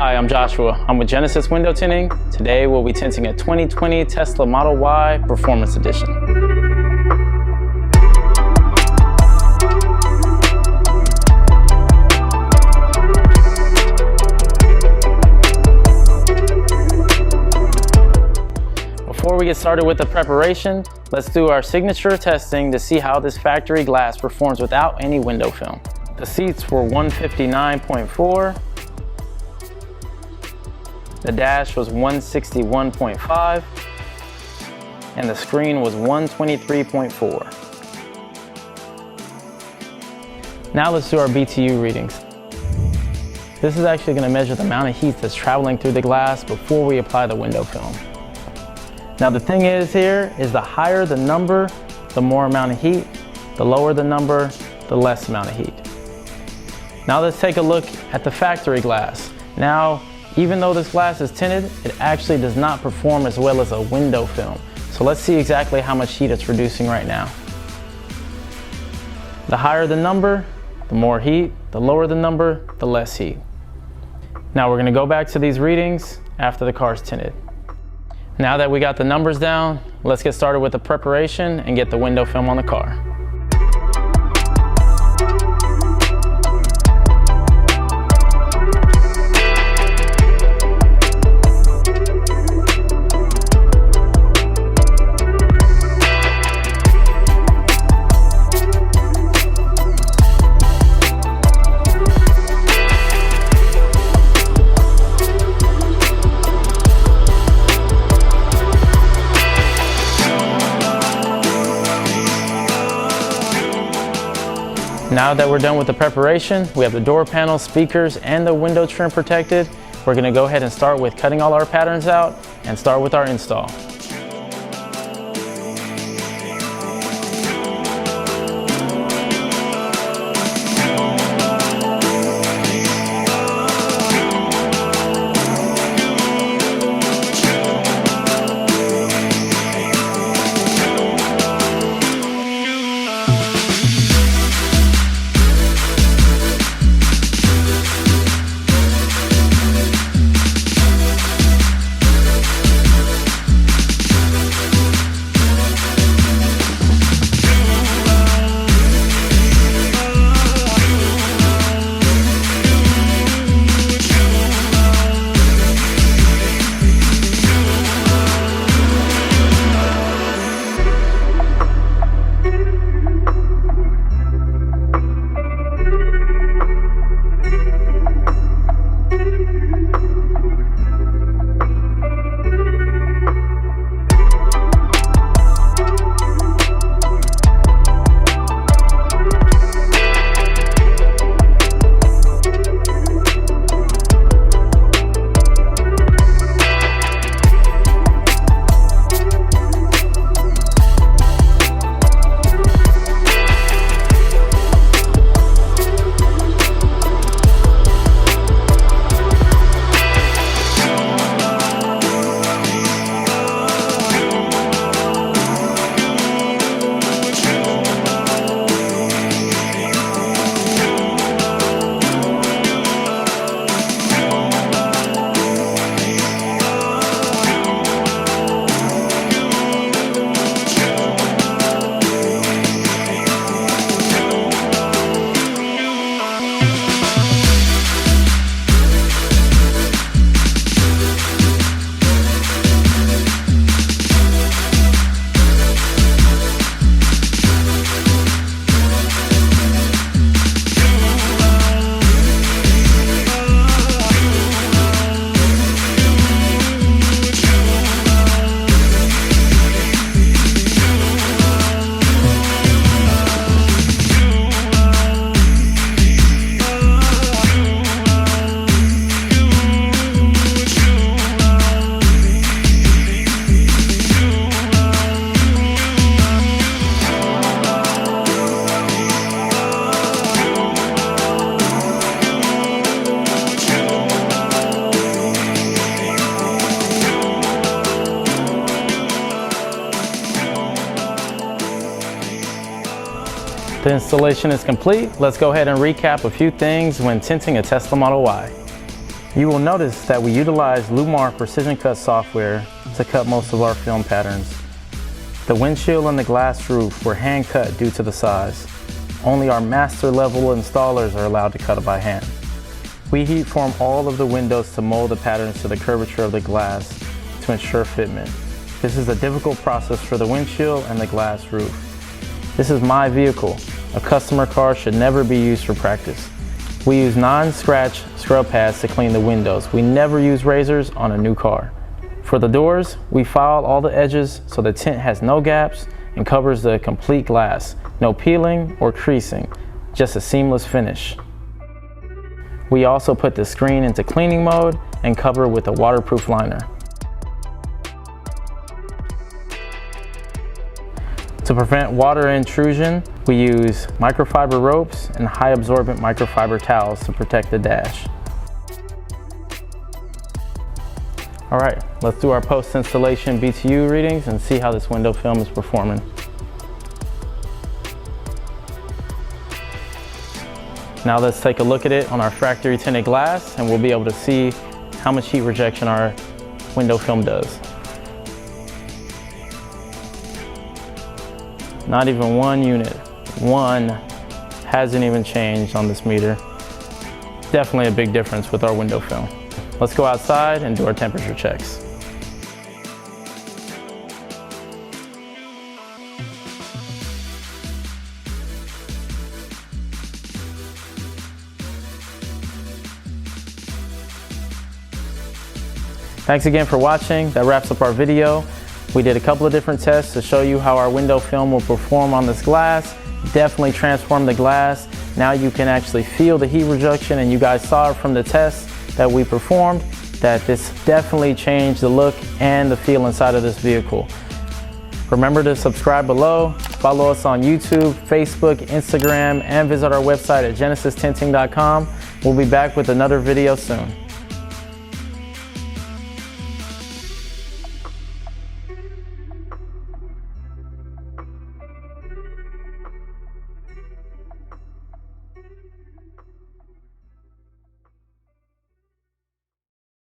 Hi, I'm Joshua. I'm with Genesis Window Tinting. Today we'll be tinting a 2020 Tesla Model Y Performance Edition. Before we get started with the preparation, let's do our signature testing to see how this factory glass performs without any window film. The seats were 159.4. The dash was 161.5. And the screen was 123.4. Now let's do our BTU readings. This is actually going to measure the amount of heat that's traveling through the glass before we apply the window film. Now the thing is here is the higher the number, the more amount of heat. The lower the number, the less amount of heat. Now let's take a look at the factory glass. Now, even though this glass is tinted, it actually does not perform as well as a window film. So let's see exactly how much heat it's producing right now. The higher the number, the more heat. The lower the number, the less heat. Now we're going to go back to these readings after the car is tinted. Now that we got the numbers down, let's get started with the preparation and get the window film on the car. Now that we're done with the preparation, we have the door panels, speakers, and the window trim protected. We're going to go ahead and start with cutting all our patterns out and start with our install. The installation is complete. Let's go ahead and recap a few things when tinting a Tesla Model Y. You will notice that we utilize Llumar precision cut software to cut most of our film patterns. The windshield and the glass roof were hand cut due to the size. Only our master level installers are allowed to cut it by hand. We heat form all of the windows to mold the patterns to the curvature of the glass to ensure fitment. This is a difficult process for the windshield and the glass roof. This is my vehicle. A customer car should never be used for practice. We use non-scratch scrub pads to clean the windows. We never use razors on a new car. For the doors, we file all the edges so the tint has no gaps and covers the complete glass. No peeling or creasing, just a seamless finish. We also put the screen into cleaning mode and cover it with a waterproof liner. To prevent water intrusion, we use microfiber ropes and high absorbent microfiber towels to protect the dash. All right, let's do our post-installation BTU readings and see how this window film is performing. Now let's take a look at it on our factory tinted glass and we'll be able to see how much heat rejection our window film does. Not even one unit. One hasn't even changed on this meter. Definitely a big difference with our window film. Let's go outside and do our temperature checks. Thanks again for watching. That wraps up our video. We did a couple of different tests to show you how our window film will perform on this glass. Definitely transformed the glass. Now you can actually feel the heat rejection, and you guys saw it from the test that we performed that this definitely changed the look and the feel inside of this vehicle. Remember to subscribe below, follow us on YouTube, Facebook, Instagram, and visit our website at genesistinting.com. We'll be back with another video soon.